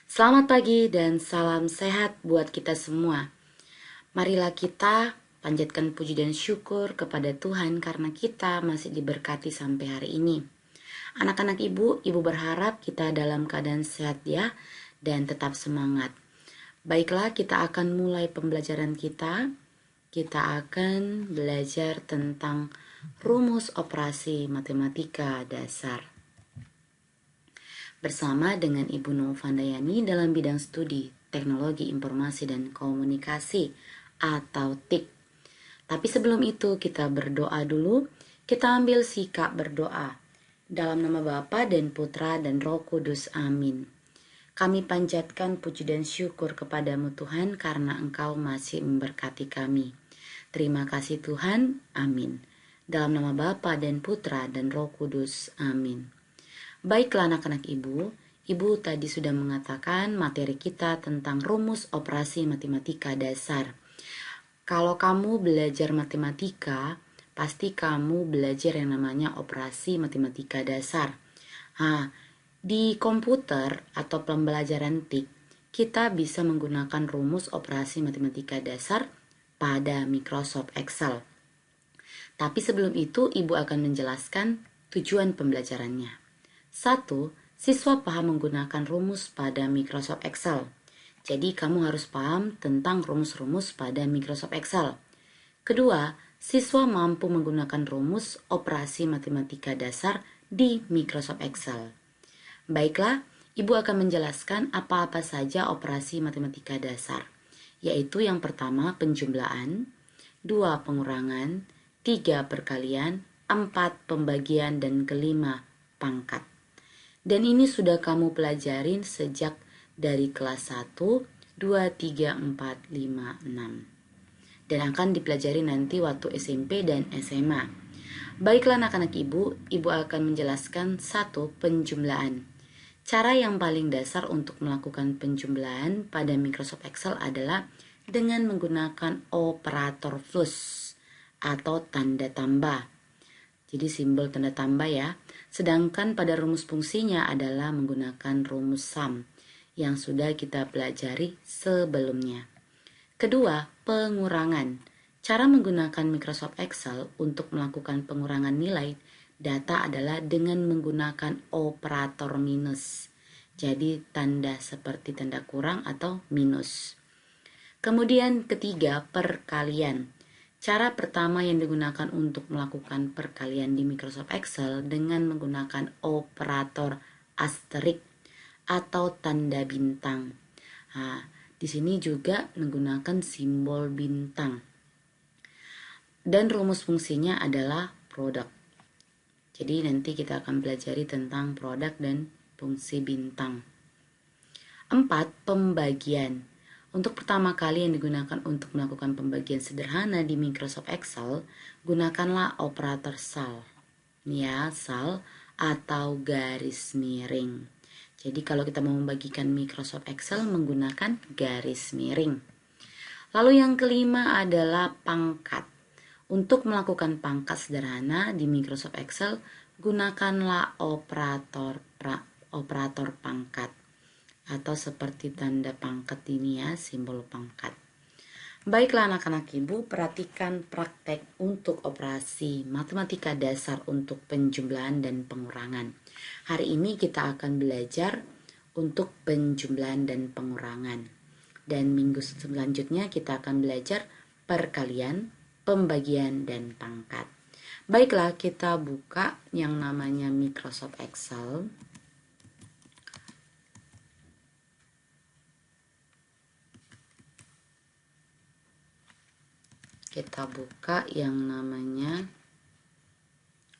Selamat pagi dan salam sehat buat kita semua. Marilah kita panjatkan puji dan syukur kepada Tuhan karena kita masih diberkati sampai hari ini. Anak-anak ibu berharap kita dalam keadaan sehat ya dan tetap semangat. Baiklah, kita akan mulai pembelajaran kita. Kita akan belajar tentang rumus operasi matematika dasar bersama dengan Ibu Novandayani dalam bidang studi Teknologi Informasi dan Komunikasi atau TIK. Tapi sebelum itu kita berdoa dulu. Kita ambil sikap berdoa. Dalam nama Bapa dan Putra dan Roh Kudus. Amin. Kami panjatkan puji dan syukur kepadamu Tuhan karena Engkau masih memberkati kami. Terima kasih Tuhan. Amin. Dalam nama Bapa dan Putra dan Roh Kudus. Amin. Baiklah anak-anak ibu tadi sudah mengatakan materi kita tentang rumus operasi matematika dasar. Kalau kamu belajar matematika, pasti kamu belajar yang namanya operasi matematika dasar. Di komputer atau pembelajaran TIK, kita bisa menggunakan rumus operasi matematika dasar pada Microsoft Excel. Tapi sebelum itu, Ibu akan menjelaskan tujuan pembelajarannya. 1. Siswa paham menggunakan rumus pada Microsoft Excel. Jadi kamu harus paham tentang rumus-rumus pada Microsoft Excel. Kedua, siswa mampu menggunakan rumus operasi matematika dasar di Microsoft Excel. Baiklah, Ibu akan menjelaskan apa-apa saja operasi matematika dasar, yaitu yang pertama penjumlahan, 2 pengurangan, 3 perkalian, 4 pembagian, dan kelima pangkat. Dan ini sudah kamu pelajarin sejak dari kelas 1, 2, 3, 4, 5, 6. Dan akan dipelajari nanti waktu SMP dan SMA. Baiklah anak-anak ibu akan menjelaskan 1 penjumlahan. Cara yang paling dasar untuk melakukan penjumlahan pada Microsoft Excel adalah dengan menggunakan operator plus atau tanda tambah. Jadi simbol tanda tambah ya. Sedangkan pada rumus fungsinya adalah menggunakan rumus sum yang sudah kita pelajari sebelumnya. Kedua, pengurangan. Cara menggunakan Microsoft Excel untuk melakukan pengurangan nilai data adalah dengan menggunakan operator minus. Jadi tanda seperti tanda kurang atau minus. Kemudian ketiga, perkalian. Cara pertama yang digunakan untuk melakukan perkalian di Microsoft Excel dengan menggunakan operator asterisk atau tanda bintang. Di sini juga menggunakan simbol bintang. Dan rumus fungsinya adalah produk. Jadi nanti kita akan pelajari tentang produk dan fungsi bintang. 4. Pembagian. Untuk pertama kali yang digunakan untuk melakukan pembagian sederhana di Microsoft Excel, gunakanlah operator SAL. SAL atau garis miring. Jadi kalau kita mau membagikan Microsoft Excel menggunakan garis miring. Lalu yang kelima adalah pangkat. Untuk melakukan pangkat sederhana di Microsoft Excel, gunakanlah operator pangkat. Atau seperti tanda pangkat ini ya, simbol pangkat. Baiklah anak-anak ibu, perhatikan praktek untuk operasi matematika dasar untuk penjumlahan dan pengurangan. Hari ini kita akan belajar untuk penjumlahan dan pengurangan. Dan minggu selanjutnya kita akan belajar perkalian, pembagian, dan pangkat. Baiklah, kita buka yang namanya Microsoft Excel. Kita buka yang namanya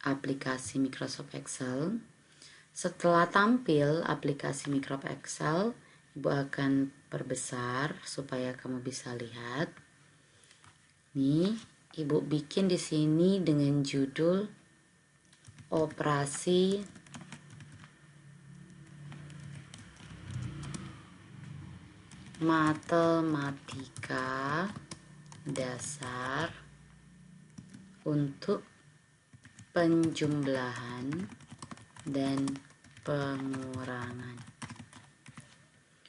aplikasi Microsoft Excel. Setelah tampil aplikasi Microsoft Excel, Ibu akan perbesar supaya kamu bisa lihat. Nih, Ibu bikin di sini dengan judul operasi matematika dasar untuk penjumlahan dan pengurangan.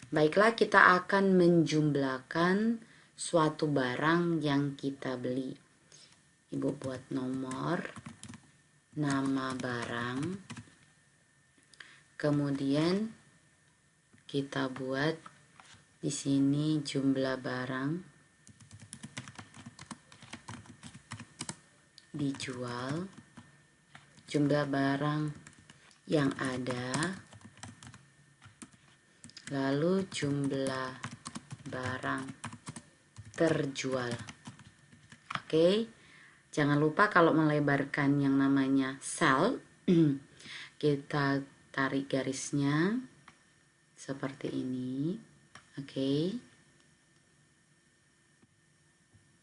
Baiklah, kita akan menjumlahkan suatu barang yang kita beli. Ibu buat nomor, nama barang, kemudian kita buat di sini jumlah barang dijual, jumlah barang yang ada, lalu jumlah barang terjual. Oke, jangan lupa kalau melebarkan yang namanya sel, kita tarik garisnya seperti ini. Oke,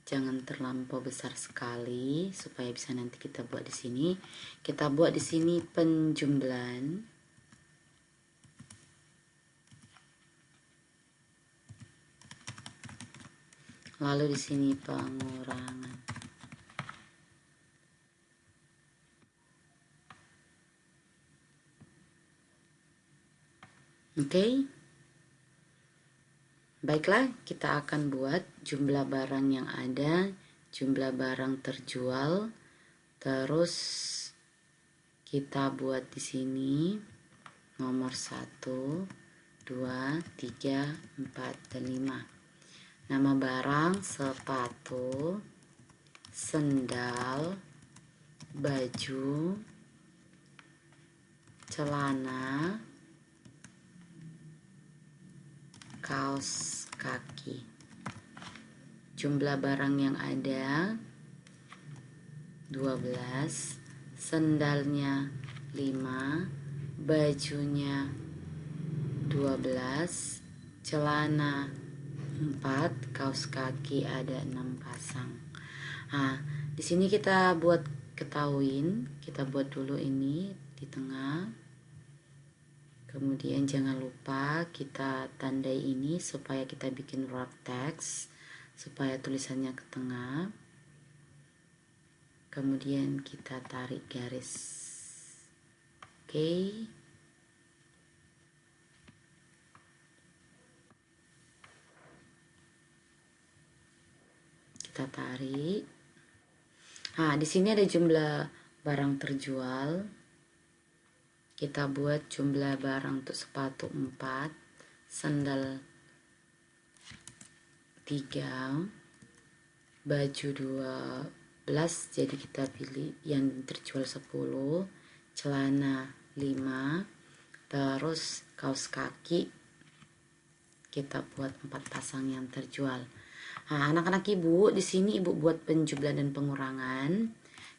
jangan terlampau besar sekali supaya bisa nanti kita buat di sini. Kita buat di sini penjumlahan. Lalu di sini pengurangan. Oke. Baiklah, kita akan buat jumlah barang yang ada, jumlah barang terjual. Terus kita buat di sini nomor 1, 2, 3, 4, dan 5. Nama barang sepatu, sendal, baju, celana, kaos kaki. Jumlah barang yang ada 12, sendalnya 5, bajunya 12, celana 4, kaos kaki ada 6 pasang. Nah, di sini kita buat ketahuin, kita buat dulu ini di tengah. Kemudian jangan lupa kita tandai ini supaya kita bikin wrap text, supaya tulisannya ke tengah. Kemudian kita tarik garis. Oke. Kita tarik. Nah, di sini ada jumlah barang terjual. Kita buat jumlah barang untuk sepatu 4, sandal 3, baju 12, jadi kita pilih yang terjual 10, celana 5, terus kaos kaki kita buat 4 pasang yang terjual. Nah, anak-anak ibu, di sini ibu buat penjumlahan dan pengurangan.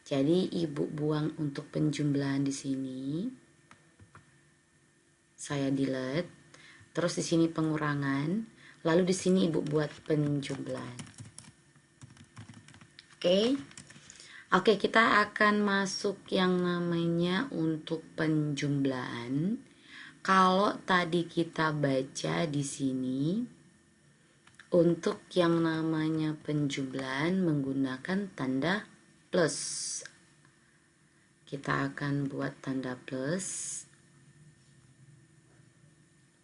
Jadi ibu buang untuk penjumlahan di sini. Saya delete. Terus di sini pengurangan. Lalu di sini ibu buat penjumlahan. Oke. Oke, kita akan masuk yang namanya untuk penjumlahan. Kalau tadi kita baca di sini, untuk yang namanya penjumlahan menggunakan tanda plus. Kita akan buat tanda plus.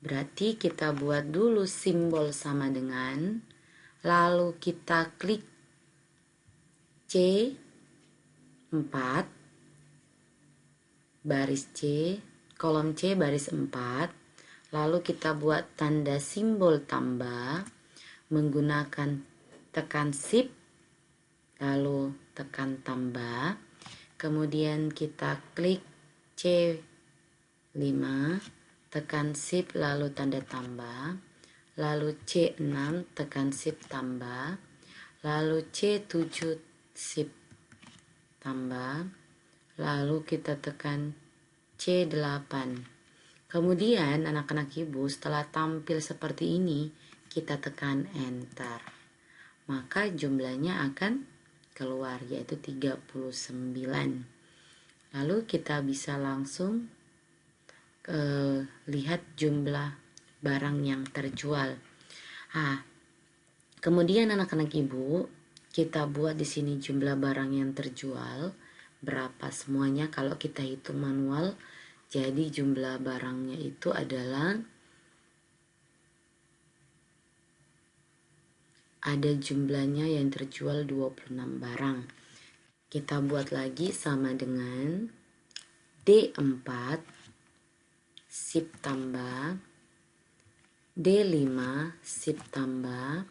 Berarti kita buat dulu simbol sama dengan, lalu kita klik C4, baris C, kolom C baris 4, lalu kita buat tanda simbol tambah, menggunakan tekan shift lalu tekan tambah, kemudian kita klik C5, tekan shift lalu tanda tambah, lalu C6 tekan shift tambah, lalu C7 shift tambah, lalu kita tekan C8. Kemudian anak-anak ibu setelah tampil seperti ini, kita tekan enter, maka jumlahnya akan keluar yaitu 39. Lalu kita bisa langsung lihat jumlah barang yang terjual. Kemudian anak-anak ibu, kita buat di sini jumlah barang yang terjual berapa semuanya. Kalau kita hitung manual, jadi jumlah barangnya itu adalah ada jumlahnya yang terjual 26 barang. Kita buat lagi sama dengan D4 sip tambah D5 sip tambah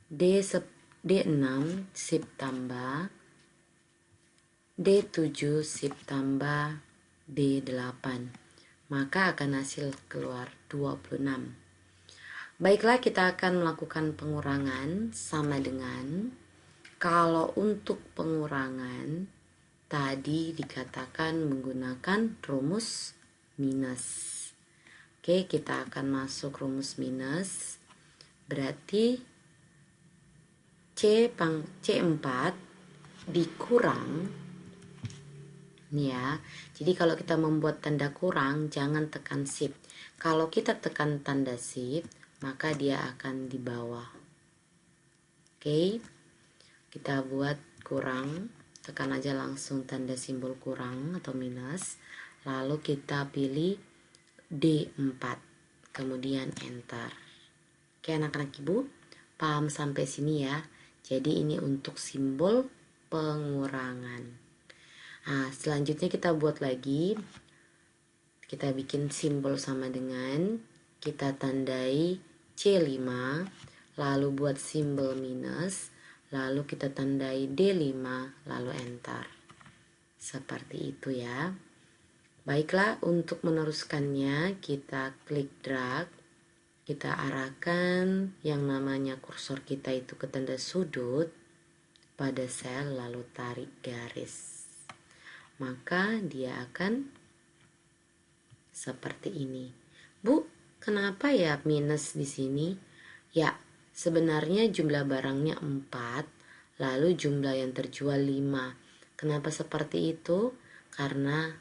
D6 sip tambah D7 sip tambah D8. Maka akan hasil keluar 26. Baiklah, kita akan melakukan pengurangan sama dengan, kalau untuk pengurangan tadi dikatakan menggunakan rumus minus. Oke, kita akan masuk rumus minus. Berarti C4 dikurang, nih ya. Jadi kalau kita membuat tanda kurang, jangan tekan shift. Kalau kita tekan tanda shift, maka dia akan di bawah. Oke, kita buat kurang, tekan aja langsung tanda simbol kurang atau minus, lalu kita pilih D4, kemudian enter. Oke anak-anak ibu, paham sampai sini ya? Jadi ini untuk simbol pengurangan. Nah, selanjutnya kita buat lagi, kita bikin simbol sama dengan, kita tandai C5, lalu buat simbol minus, lalu kita tandai D5, lalu enter. Seperti itu ya. Baiklah, untuk meneruskannya kita klik drag, kita arahkan yang namanya kursor kita itu ke tanda sudut pada sel, lalu tarik garis. Maka dia akan seperti ini. Bu, kenapa ya minus di sini? Ya, sebenarnya jumlah barangnya 4, lalu jumlah yang terjual 5. Kenapa seperti itu? Karena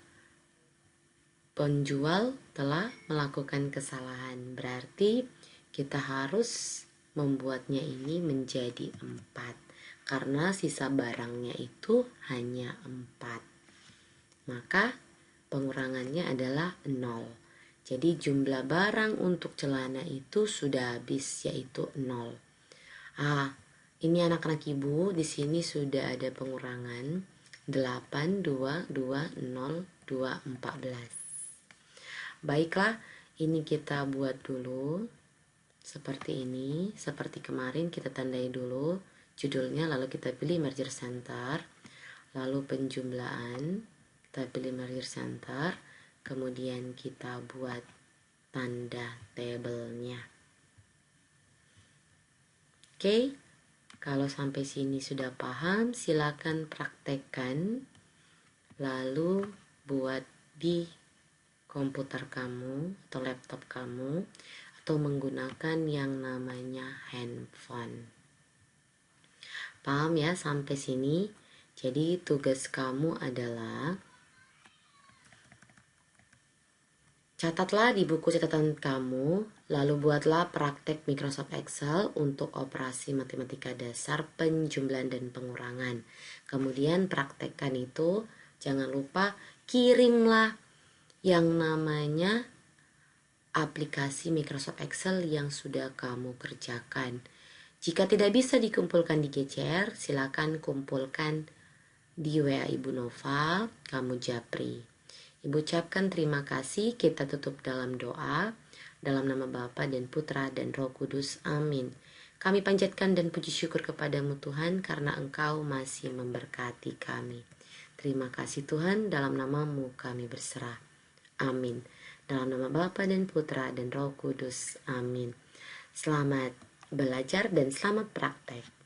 penjual telah melakukan kesalahan. Berarti kita harus membuatnya ini menjadi 4. Karena sisa barangnya itu hanya 4. Maka pengurangannya adalah 0. Jadi jumlah barang untuk celana itu sudah habis, yaitu 0. Ini anak-anak ibu, di sini sudah ada pengurangan 8, 2, 2, 0, 2, 14. Baiklah, ini kita buat dulu seperti ini. Seperti kemarin kita tandai dulu judulnya, lalu kita pilih merger center, lalu penjumlahan, kita pilih merger center, kemudian kita buat tanda tabelnya. Oke, kalau sampai sini sudah paham, silakan praktekkan, lalu buat di komputer kamu atau laptop kamu, atau menggunakan yang namanya handphone. Paham ya sampai sini? Jadi tugas kamu adalah catatlah di buku catatan kamu, lalu buatlah praktek Microsoft Excel untuk operasi matematika dasar penjumlahan dan pengurangan. Kemudian praktekkan itu, jangan lupa kirimlah yang namanya aplikasi Microsoft Excel yang sudah kamu kerjakan. Jika tidak bisa dikumpulkan di GCR, silakan kumpulkan di WA Ibu Nova, kamu japri. Ibu ucapkan terima kasih, kita tutup dalam doa, dalam nama Bapa dan Putra dan Roh Kudus, amin. Kami panjatkan dan puji syukur kepadamu Tuhan, karena Engkau masih memberkati kami. Terima kasih Tuhan, dalam namamu kami berserah, amin. Dalam nama Bapa dan Putra dan Roh Kudus, amin. Selamat belajar dan selamat praktek.